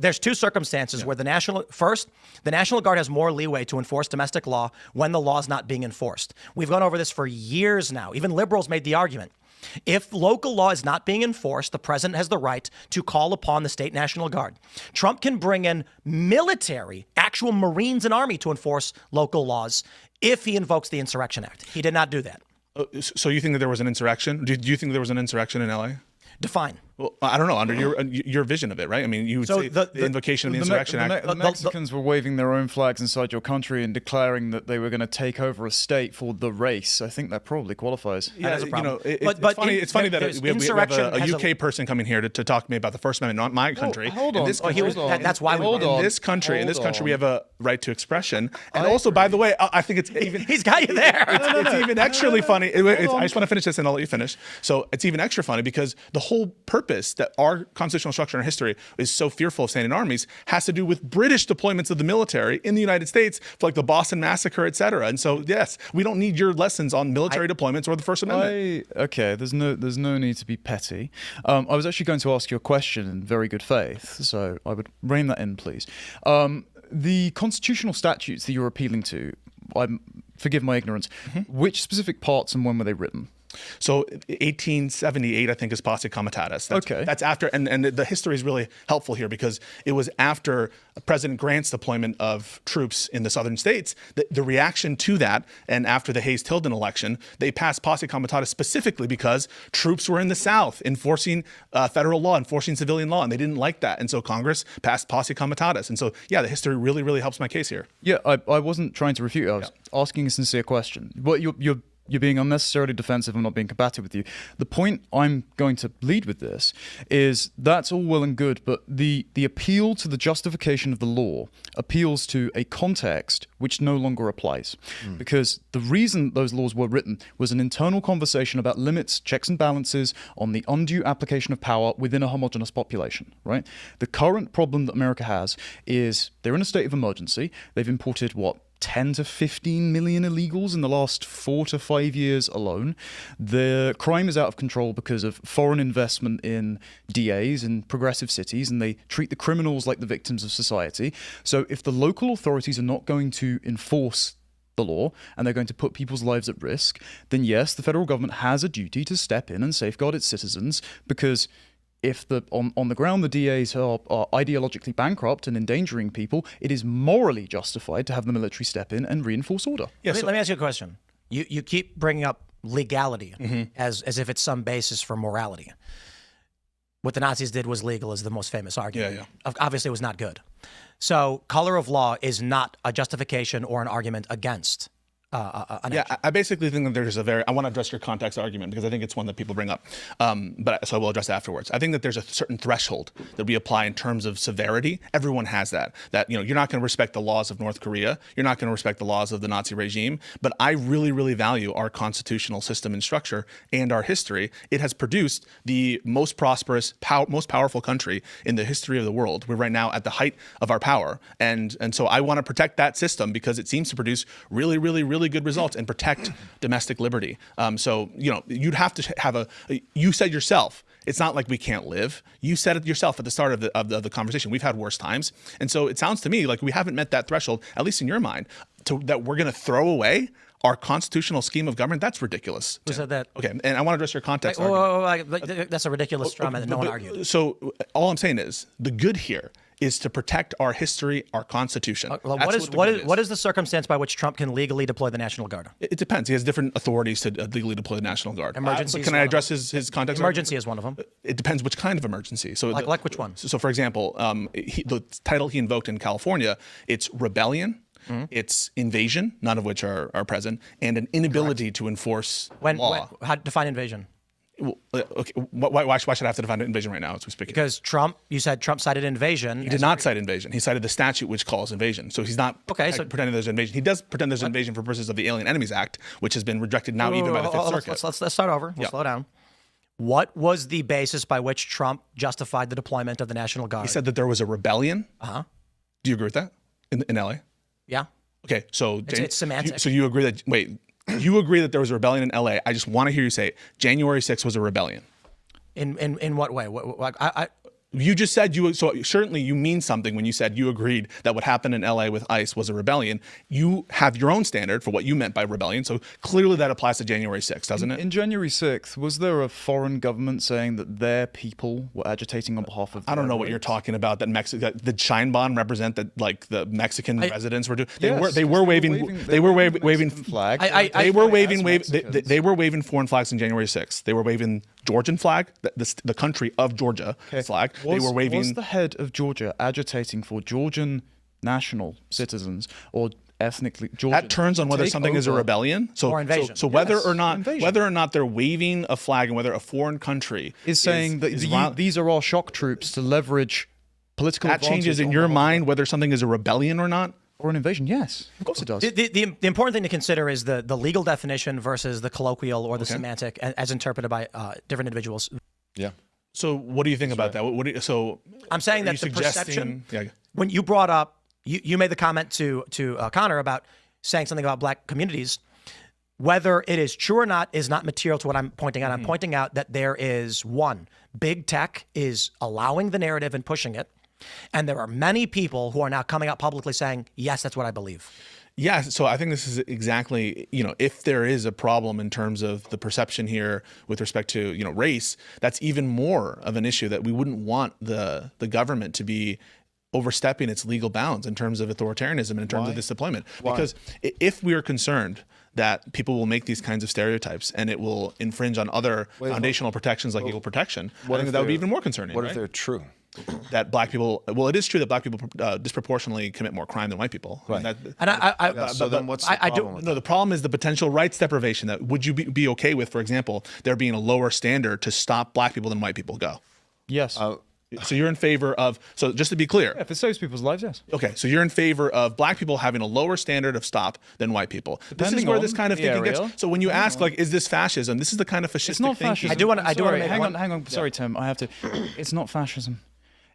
there's two circumstances where the National Guard has more leeway to enforce domestic law when the law is not being enforced. We've gone over this for years now. Even liberals made the argument. If local law is not being enforced, the president has the right to call upon the state National Guard. Trump can bring in military, actual Marines and Army to enforce local laws if he invokes the Insurrection Act. He did not do that. So you think that there was an insurrection? Do you think there was an insurrection in LA? Define. Well, I don't know, under your vision of it, right? I mean, you would say the invocation of the Insurrection Act. The Mexicans were waving their own flags inside your country and declaring that they were going to take over a state for the race. I think that probably qualifies. Yeah, you know, it's funny that we have a UK person coming here to talk to me about the First Amendment, not my country. Hold on. That's why we in this country, we have a right to expression. And also, by the way, I think it's even... He's got you there. It's even extra funny. I just want to finish this and I'll let you finish. So it's even extra funny because the whole purpose that our constitutional structure and history is so fearful of standing armies has to do with British deployments of the military in the United States for like the Boston Massacre, et cetera. And so, yes, we don't need your lessons on military deployments or the First Amendment. Okay, there's no need to be petty. I was actually going to ask you a question in very good faith, so I would rein that in, please. The constitutional statutes that you're appealing to, forgive my ignorance, which specific parts and when were they written? So 1878, I think, is Posse Comitatus. That's after, and the history is really helpful here because it was after President Grant's deployment of troops in the southern states, the reaction to that, and after the Hayes-Tilden election, they passed Posse Comitatus specifically because troops were in the South enforcing federal law, enforcing civilian law, and they didn't like that. And so Congress passed Posse Comitatus. And so, yeah, the history really, really helps my case here. Yeah, I wasn't trying to refute. I was asking a sincere question. But you're being unnecessarily defensive. I'm not being combative with you. The point I'm going to lead with this is that's all well and good, but the appeal to the justification of the law appeals to a context which no longer applies. Because the reason those laws were written was an internal conversation about limits, checks and balances on the undue application of power within a homogenous population, right? The current problem that America has is they're in a state of emergency. They've imported, 10 to 15 million illegals in the last 4 to 5 years alone. The crime is out of control because of foreign investment in DAs in progressive cities, and they treat the criminals like the victims of society. So if the local authorities are not going to enforce the law and they're going to put people's lives at risk, then yes, the federal government has a duty to step in and safeguard its citizens, because if on the ground the DAs are ideologically bankrupt and endangering people, it is morally justified to have the military step in and reinforce order. Let me ask you a question. You keep bringing up legality as if it's some basis for morality. What the Nazis did was legal is the most famous argument. Obviously, it was not good. So color of law is not a justification or an argument against I basically think that there's I want to address your context argument because I think it's one that people bring up, so I will address it afterwards. I think that there's a certain threshold that we apply in terms of severity. Everyone has that you're not going to respect the laws of North Korea. You're not going to respect the laws of the Nazi regime. But I really, really value our constitutional system and structure and our history. It has produced the most prosperous, most powerful country in the history of the world. We're right now at the height of our power. And so I want to protect that system because it seems to produce really, really, really good results and protect domestic liberty. So, you'd have to have you said yourself, it's not like we can't live. You said it yourself at the start of the conversation. We've had worse times. And so it sounds to me like we haven't met that threshold, at least in your mind, that we're going to throw away our constitutional scheme of government. That's ridiculous. Who said that? Okay, and I want to address your context. That's a ridiculous straw man that no one argued. So all I'm saying is the good here is to protect our history, our Constitution. What is the circumstance by which Trump can legally deploy the National Guard? It depends. He has different authorities to legally deploy the National Guard. Emergency. Can I address his context? Emergency is one of them. It depends which kind of emergency. So like which one? So for example, the title he invoked in California, it's rebellion. It's invasion, none of which are present, and an inability to enforce law. How define invasion? Well, okay. Why should I have to define invasion right now as we speak? Because you said Trump cited invasion. He did not cite invasion. He cited the statute which calls invasion. So he's not pretending there's invasion. He does pretend there's invasion for purposes of the Alien Enemies Act, which has been rejected now even by the Fifth Circuit. Let's start over. We'll slow down. What was the basis by which Trump justified the deployment of the National Guard? He said that there was a rebellion. Do you agree with that in LA? Yeah. Okay, so it's semantic. So you agree that you agree that there was a rebellion in LA. I just want to hear you say January 6th was a rebellion. In what way? You just said so certainly you mean something when you said you agreed that what happened in LA with ICE was a rebellion. You have your own standard for what you meant by rebellion. So clearly that applies to January 6th, doesn't it? In January 6th, was there a foreign government saying that their people were agitating on behalf of? I don't know what you're talking about. That the Scheinbahn represent that like the Mexican residents were doing. They were waving flag. They were waving foreign flags on January 6th. They were waving Georgian flag, the country of Georgia flag. They were waving. Was the head of Georgia agitating for Georgian national citizens or ethnically Georgian? That turns on whether something is a rebellion. Or invasion. So whether or not they're waving a flag and whether a foreign country is saying that these are our shock troops to leverage political. That changes in your mind whether something is a rebellion or not. Or an invasion, yes. Of course it does. The important thing to consider is the legal definition versus the colloquial or the semantic as interpreted by different individuals. Yeah. So what do you think about that? I'm saying that the perception, when you brought up, you made the comment to Connor about saying something about black communities. Whether it is true or not is not material to what I'm pointing out. I'm pointing out that there is big tech is allowing the narrative and pushing it. And there are many people who are now coming out publicly saying, yes, that's what I believe. Yeah, so I think this is exactly, if there is a problem in terms of the perception here with respect to, race, that's even more of an issue that we wouldn't want the government to be overstepping its legal bounds in terms of authoritarianism and in terms of this deployment. Because if we are concerned that people will make these kinds of stereotypes and it will infringe on other foundational protections like equal protection, I think that would be even more concerning. What if they're true? That black people, it is true that black people disproportionately commit more crime than white people. Right. So then what's the problem? The problem is the potential rights deprivation. That would you be okay with, for example, there being a lower standard to stop black people than white people go? Yes. So you're in favor of, so just to be clear. Yeah, if it saves people's lives, yes. Okay, so you're in favor of black people having a lower standard of stop than white people. This is where this kind of thinking gets. So when you ask, is this fascism? This is the kind of fascistic thinking. It's not fascism. I do want to hang on. Sorry, Tim. I have to. It's not fascism.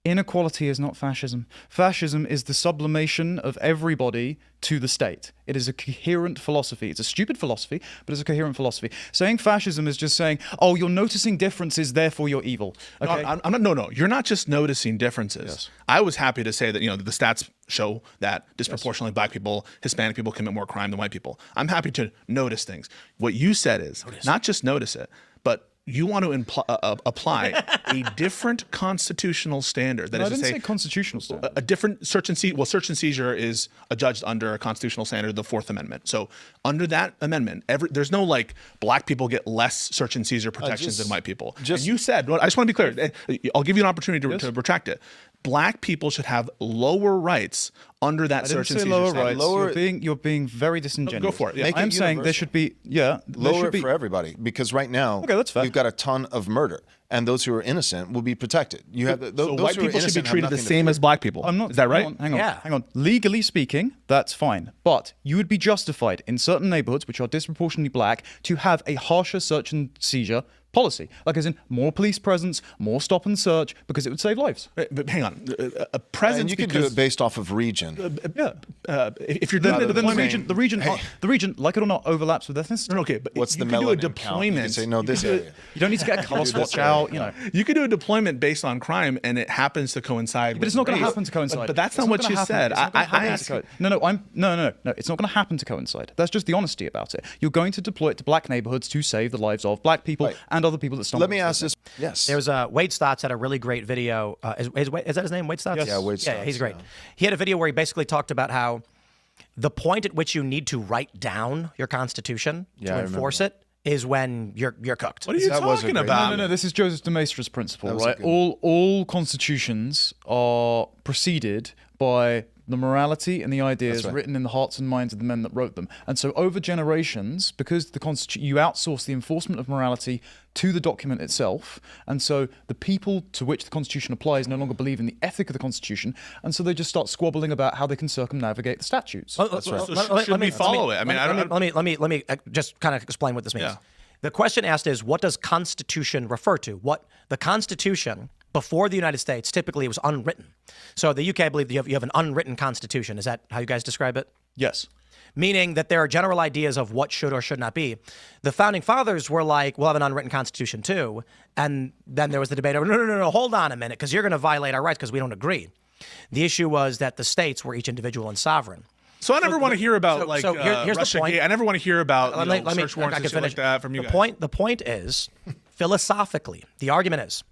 Inequality is not fascism. Fascism is the sublimation of everybody to the state. It is a coherent philosophy. It's a stupid philosophy, but it's a coherent philosophy. Saying fascism is just saying, oh, you're noticing differences, therefore you're evil. Okay? No, you're not just noticing differences. Yes. I was happy to say that, the stats show that disproportionately black people, Hispanic people commit more crime than white people. I'm happy to notice things. What you said is not just notice it, but you want to apply a different constitutional standard. That I is to didn't say, say constitutional standard. A different search and seizure. Well, search and seizure is adjudged under a constitutional standard, the Fourth Amendment. So under that amendment, there's no black people get less search and seizure protections than white people. And you said, I just want to be clear. I'll give you an opportunity to retract it. Black people should have lower rights under that search and seizure lower standard. rights. You're being very disingenuous. Go for it. Yeah. I'm saying there should be lower it for everybody, because right now we've got a ton of murder, and those who are innocent will be protected. You have so white people should be treated the same as black people. Is that right? Hang on. Legally speaking, that's fine, but you would be justified in certain neighborhoods which are disproportionately black to have a harsher search and seizure policy, as in more police presence, more stop and search, because it would save lives. But hang on, a presence. And you could do it based off of region. If you're doing the region, like it or not, overlaps with ethnicity. Okay, but what's the you could do a melanin deployment? You can say no, this area. You don't need to get a color swatch out. You could do a deployment based on crime, and it happens to coincide. But it's not going to happen to coincide. But that's not what you said. I asked. No. It's not going to happen to coincide. That's just the honesty about it. You're going to deploy it to black neighborhoods to save the lives of black people and other people that stumble. Let me ask this. Yes. There's Wade Stotts had a really great video. Is that his name, Wade Stotts? Yes. Yeah, Wade Stotts. Yeah, he's great. He had a video where he basically talked about how the point at which you need to write down your Constitution to enforce it is when you're cooked. What are you talking about? No. This is Joseph de Maistre's principle, right? All constitutions are preceded by the morality and the ideas written in the hearts and minds of the men that wrote them. And so over generations, because you outsource the enforcement of morality to the document itself, and so the people to which the Constitution applies no longer believe in the ethic of the Constitution, and so they just start squabbling about how they can circumnavigate the statutes. That's right. Should we follow it? I mean, let me just kind of explain what this means. Yeah. The question asked is, what does Constitution refer to? What the Constitution before the United States, typically it was unwritten. So the UK, I believe you have an unwritten constitution. Is that how you guys describe it? Yes. meaning that there are general ideas of what should or should not be. The founding fathers were like, we'll have an unwritten constitution too. And then there was the debate over, no, hold on a minute, because you're going to violate our rights because we don't agree. The issue was that the states were each individual and sovereign. So I never want to hear about here's the point. I never want to hear about search warrants and shit like that from you guys. The point is, philosophically, the argument is,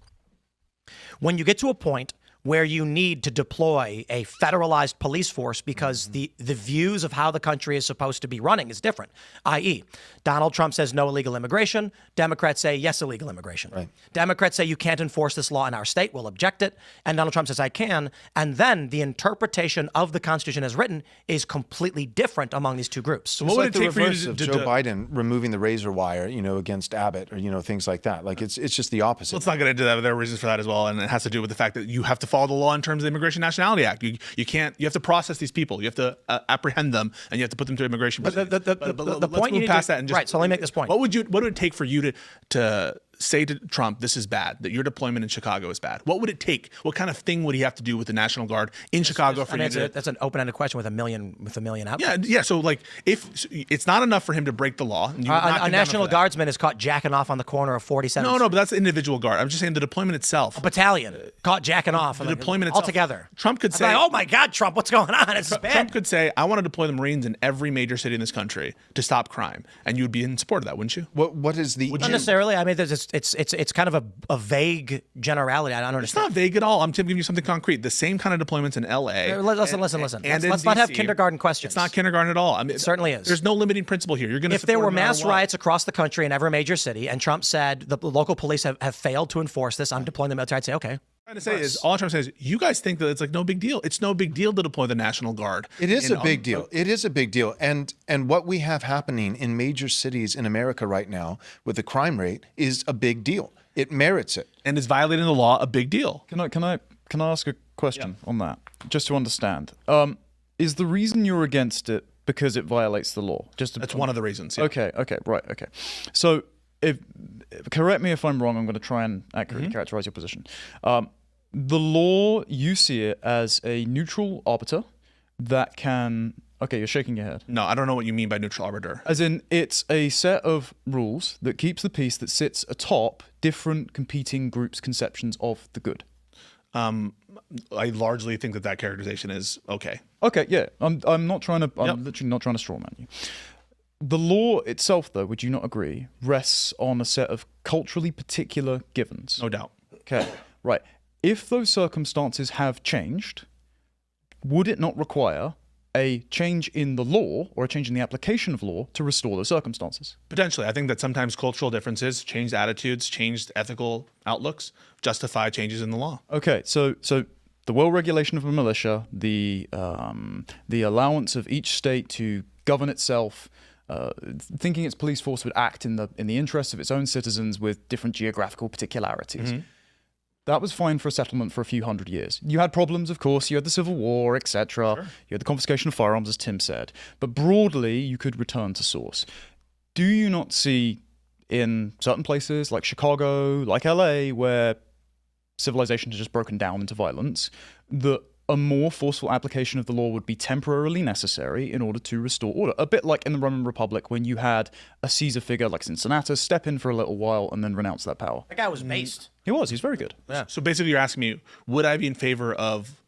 when you get to a point where you need to deploy a federalized police force because the views of how the country is supposed to be running is different, i.e., Donald Trump says no illegal immigration. Democrats say yes, illegal immigration. Right. Democrats say you can't enforce this law in our state. We'll object it. And Donald Trump says I can. And then the interpretation of the Constitution as written is completely different among these two groups. So what would it take for you to Joe Biden removing the razor wire, against Abbott or, things like that? Like it's just the opposite. Let's not get into that. There are reasons for that as well. And it has to do with the fact that you have to follow the law in terms of the Immigration Nationality Act. You have to process these people. You have to apprehend them, and you have to put them through immigration. But the point you need past that and just, right. So let me make this point. What would it take for you to say to Trump, this is bad, that your deployment in Chicago is bad? What would it take? What kind of thing would he have to do with the National Guard in Chicago for you to... That's an open-ended question with a million outcomes. Yeah. So if it's not enough for him to break the law. A National Guardsman is caught jacking off on the corner of 47th. No, but that's the individual guard. I'm just saying the deployment itself. A battalion caught jacking off. The deployment itself. Altogether. Trump could say... oh my God, Trump, what's going on? It's bad. Trump could say, I want to deploy the Marines in every major city in this country to stop crime. And you would be in support of that, wouldn't you? What is the... Not necessarily. I mean, it's kind of a vague generality. I don't understand. It's not vague at all. I'm giving you something concrete. The same kind of deployments in LA. Listen. Let's not have kindergarten questions. It's not kindergarten at all. I mean, it certainly is. There's no limiting principle here. You're going to. If there were mass riots across the country in every major city, and Trump said the local police have failed to enforce this, I'm deploying the military, I'd say, okay. All I'm trying to say is, you guys think that it's like no big deal. It's no big deal to deploy the National Guard. It is a big deal. It is a big deal. And what we have happening in major cities in America right now with the crime rate is a big deal. It merits it. And is violating the law a big deal? Can I ask a question on that, just to understand? Is the reason you're against it because it violates the law? That's one of the reasons. Yeah. Okay. So, correct me if I'm wrong. I'm going to try and accurately characterize your position. The law, you see it as a neutral arbiter that can... Okay, you're shaking your head. No, I don't know what you mean by neutral arbiter. As in, it's a set of rules that keeps the peace that sits atop different competing groups' conceptions of the good. I largely think that characterization is okay. Okay, yeah. I'm literally not trying to strawman you. The law itself, though, would you not agree, rests on a set of culturally particular givens? No doubt. Okay, right. If those circumstances have changed, would it not require a change in the law or a change in the application of law to restore those circumstances? Potentially. I think that sometimes cultural differences, changed attitudes, changed ethical outlooks justify changes in the law. Okay, so the well-regulation of a militia, the allowance of each state to govern itself, thinking its police force would act in the interests of its own citizens with different geographical particularities. That was fine for a settlement for a few hundred years. You had problems, of course. You had the Civil War, etc. Sure. You had the confiscation of firearms, as Tim said. But broadly, you could return to source. Do you not see in certain places like Chicago, like LA, where civilization has just broken down into violence, that a more forceful application of the law would be temporarily necessary in order to restore order? A bit like in the Roman Republic when you had a Caesar figure like Cincinnatus step in for a little while and then renounce that power. That guy was based. He was. He's very good. Yeah. So basically you're asking me, would I be in favor of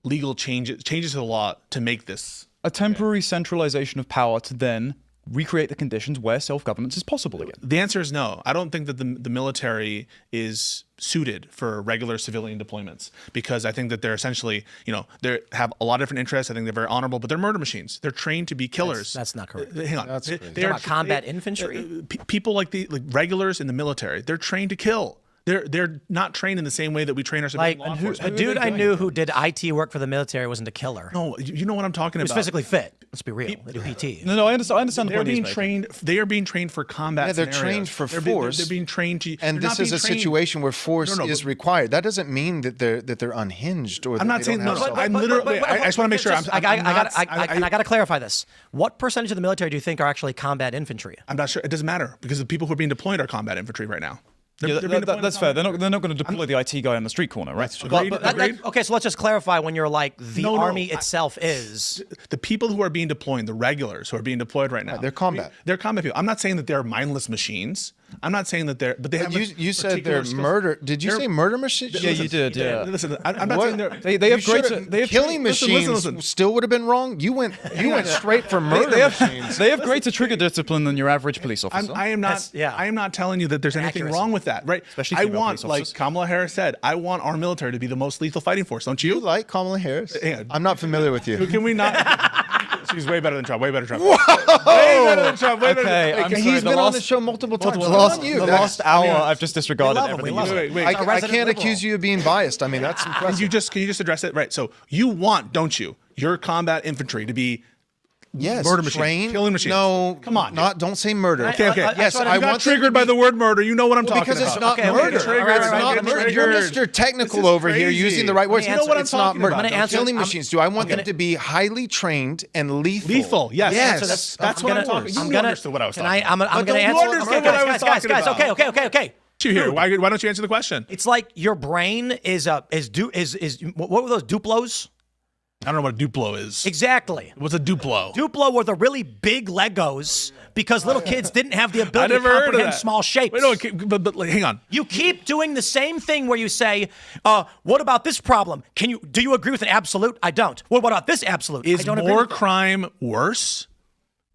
legal changes to the law to make this? A temporary centralization of power to then recreate the conditions where self-governance is possible again. The answer is no. I don't think that the military is suited for regular civilian deployments because I think that they're essentially, they have a lot of different interests. I think they're very honorable, but they're murder machines. They're trained to be killers. That's not correct. Hang on. That's they're about combat infantry? People like regulars in the military, they're trained to kill. They're not trained in the same way that we train our civilian law enforcement. A dude I knew who did IT work for the military wasn't a killer. No, you know what I'm talking about. He was physically fit. Let's be real. They do PT. No, I understand the They're point being trained. They are being trained for combat. Yeah, they're scenarios. trained for force. They're being trained to. And this is a situation where force is required. That doesn't mean that they're unhinged or. I'm not saying no. I'm literally. I just want to make sure. I got to clarify this. What percentage of the military do you think are actually combat infantry? I'm not sure. It doesn't matter because the people who are being deployed are combat infantry right now. That's fair. They're not going to deploy the IT guy on the street corner, right? Okay, so let's just clarify when you're like the army itself is. The people who are being deployed, the regulars who are being deployed right now. They're combat. They're combat people. I'm not saying that they're mindless machines. I'm not saying that they're, but they have. You said they're murder. Did you say murder machines? Yeah, you did. Yeah. Listen, I'm not saying they're. They have greater. Killing machines listen. still would have been wrong. You went straight for murder machines. They have greater trigger discipline than your average police officer. I am not telling you that there's anything wrong with that, right? Especially I female want, police like officers. Kamala Harris said, I want our military to be the most lethal fighting force. Don't you? You like Kamala Harris? Yeah. I'm not familiar with you. Can we not? She's way better than Trump. Way better than Trump. Way better than Trump. Way better Okay, than I'm Trump. sorry, He's been on the show multiple times. The That's last hour, I've just disregarded love him, we everything. love you him. said. Wait, I can't accuse you of being biased. I mean, that's impressive. Can you just address it? Right. So you want, don't you, your combat infantry to be yes, murder machines, trained, killing machines? No, Come on, don't say murder. Okay. Yes, I I got want triggered by the word murder. You know what I'm talking because about. it's not Okay, murder. triggered. It's not I'm murder. getting You're triggered. Mr. Technical This is over here crazy. using the right words. You know what I'm It's not talking murder. about. I'm gonna answer- Killing I'm- machines. Do I want them to be highly trained and lethal? Lethal. Yes. Yes. That's what I'm talking. You understood what I was talking about. I'm But gonna you answer. understood what I was talking guys. about. Okay. You here? Why don't you answer the question? It's like your brain is what were those Duplos? I don't know what a Duplo is. Exactly. What's a Duplo? Duplo were the really big Legos because little kids didn't have the I ability to never heard of comprehend that. small shapes. Wait, no, but hang on. You keep doing the same thing where you say, what about this problem? Do you agree with an absolute? I don't. What about this absolute? I Is don't agree more with it. crime worse?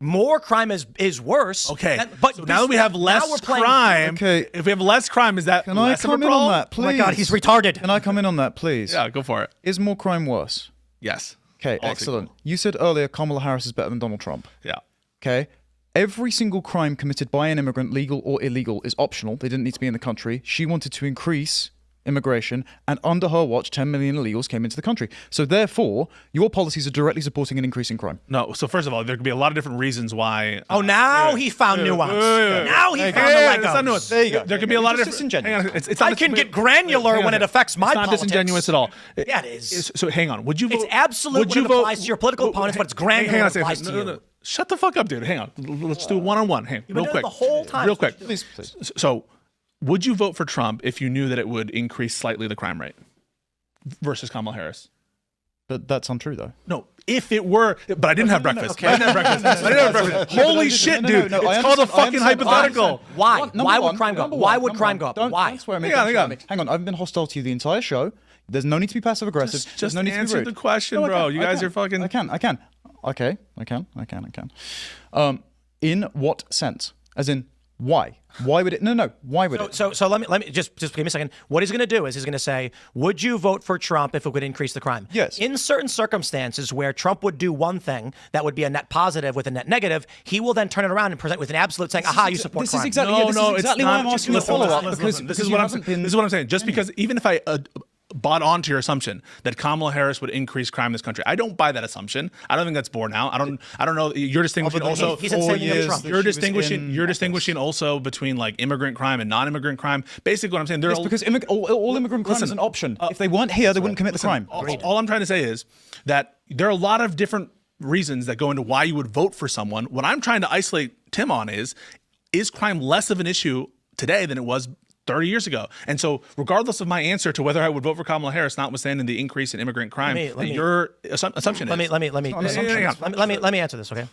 More crime is worse. Okay. But so now that we have now less we're playing- crime, Okay. if we have less crime, is that Can I less of a come in problem? on that, please? Oh my God, he's retarded. Can I come in on that, please? Yeah, go for it. Is more crime worse? Yes. Okay, All excellent. equal. You said earlier Kamala Harris is better than Donald Trump. Yeah. Okay. Every single crime committed by an immigrant, legal or illegal, is optional. They didn't need to be in the country. She wanted to increase immigration, and under her watch, 10 million illegals came into the country. So therefore, your policies are directly supporting an increase in crime. No. So first of all, there could be a lot of different reasons why. Oh, now he found nuance. Now he found the It's not Legos. nuance. There you go. There could be a lot of It's different. disingenuous. Hang on, it's I not can get granular hang on when a it second. affects my It's not politics. disingenuous at all. Yeah, it is. So hang on. Would you vote? It's absolute when it applies to your political opponents, but it's granular Hang on when a it second. applies to No. you. Shut the fuck up, dude. Hang on. Let's do it one-on-one. Hey, been real doing quick. it the whole time. Real quick. Please. So, would you vote for Trump if you knew that it would increase slightly the crime rate versus Kamala Harris? But that's untrue, though. No, if it were, but I didn't have breakfast. okay. I didn't have breakfast. I didn't have breakfast. Holy shit, dude! I It's called a understand- I fucking understand- hypothetical. Why? Number Why would one, crime go up? number Why one, would number crime one. go up? Don't Why? swear at me. Hang on, Don't hang swear on. at me. Hang on. I've been hostile to you the entire show. There's no need to be passive aggressive. There's Just no need to be answer rude. the question, No, I bro. can. You I guys can. are fucking. I can. Okay, I can. In what sense? As in, why? Why would it? No. Why would it? So let me just give me a second. What he's going to do is he's going to say, would you vote for Trump if it would increase the crime? Yes. In certain circumstances where Trump would do one thing that would be a net positive with a net negative, he will then turn it around and present with an absolute saying, aha, you support this crime. is exactly No, this no, is it's exactly not. why I'm asking a follow-up. Listen, this is you what I'm haven't saying. been- This is what I'm saying. Just because even if I bought onto your assumption that Kamala Harris would increase crime in this country, I don't buy that assumption. I don't think that's borne out. I don't know. You're distinguishing Other than also. He's insinuating years Trump. that You're she was distinguishing. in You're office. distinguishing also between like immigrant crime and non-immigrant crime. Basically, what I'm saying, It's because all immigrant crime is an option. If they weren't here, they wouldn't commit the crime. All I'm trying to say is that there are a lot of different reasons that go into why you would vote for someone. What I'm trying to isolate Tim on is crime less of an issue today than it was 30 years ago? And so regardless of my answer to whether I would vote for Kamala Harris, notwithstanding the increase in immigrant crime, Let me- your assumption Let is. me answer this, okay?